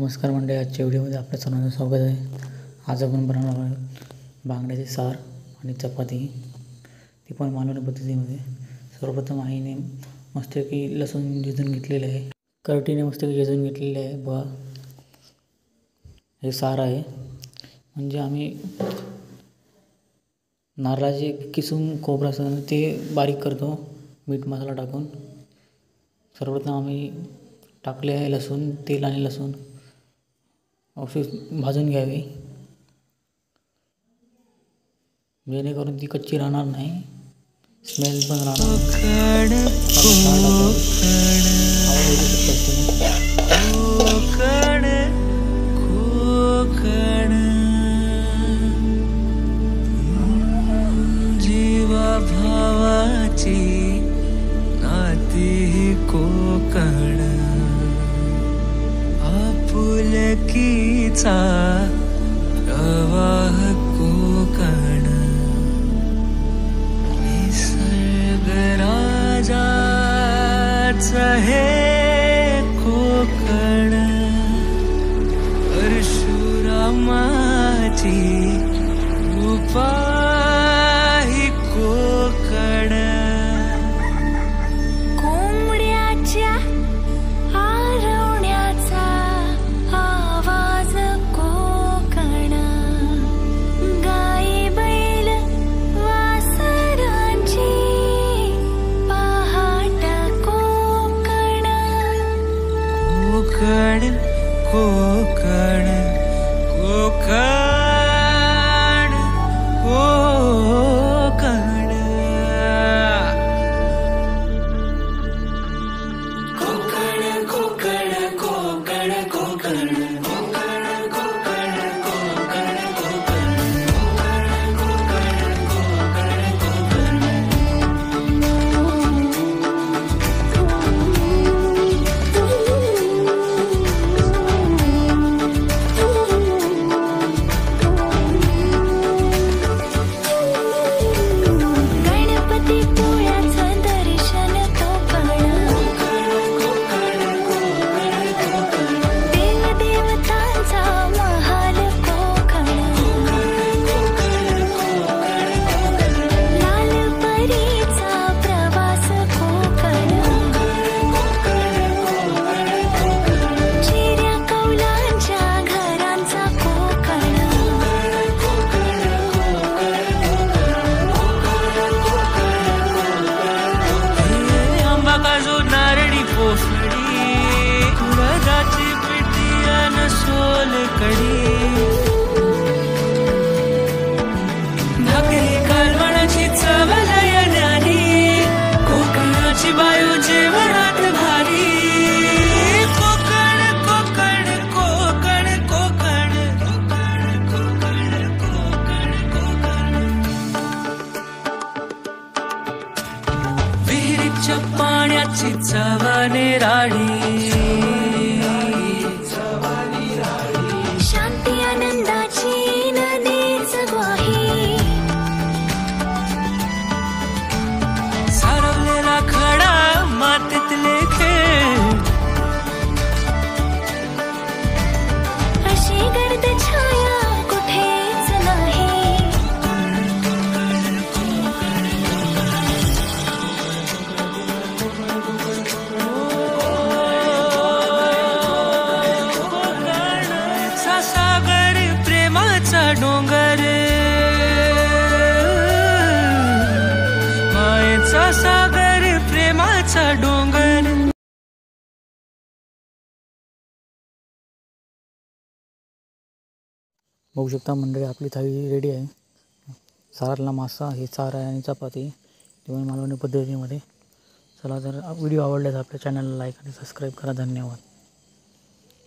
नमस्कार मंडळी, आजच्या व्हिडिओमध्ये आपल्या सर्वांचं स्वागत आहे। आज आपण बनवणार आहोत बांगड्याचे सार आणि चपाती, ती पण मालवणी पद्धतीमध्ये। सर्वप्रथम आईने मस्तपैकी लसूण शिजवून घेतलेले आहे, करटीने मस्तपैकी शिजवून घेतलेले आहे। बघा, हे सार आहे, म्हणजे आम्ही नारळाचे किसून खोबरं ते बारीक करतो मीठ मसाला टाकून। सर्वप्रथम आम्ही टाकले आहे लसूण, तेल आणि लसूण असे भाजून घ्यावे, जेणेकरून ती कच्ची राहणार नाही, स्मेल पण राहणार नाही। जीवा भावाची नाती कोकण, आपुलकीचा प्रवाह कोकण, निसर्ग राजाचं हे कोकण, परशुरामाची रूपा ही कोकण, कोंबड्याच्या आरवण्याचा आवाज कोकण, गाई बैल वासरांची पहाट कोकण, कोकण कोकण कोकण तुळजाची पिठी अन सोलकढी, भाकरी कालवणाची चव लय न्यारी, कोकणाची बायू जेवणात भारी, कोकण कोकण कोकण कोकण कोकण कोकण कोकण कोकण, विहिरीच्या पाण्याची चव निराळी, शांती आनंदाची नदीच ग्वाही, सारवलेला खडा मातीतले खेळ, अशी गर्द छाया कुठेच नाही, सागर प्रेमाचा डोंगर, मायेचा सागर प्रेमाचा डोंगर। बघू शकता मंडळी, आपली थाळी रेडी आहे। सारला मासा, हे सार आहे आणि चपाती, ते पण मालवणी पद्धतीमध्ये। चला, जर व्हिडिओ आवडल्यास आपल्या चॅनलला लाईक आणि सबस्क्राईब करा। धन्यवाद।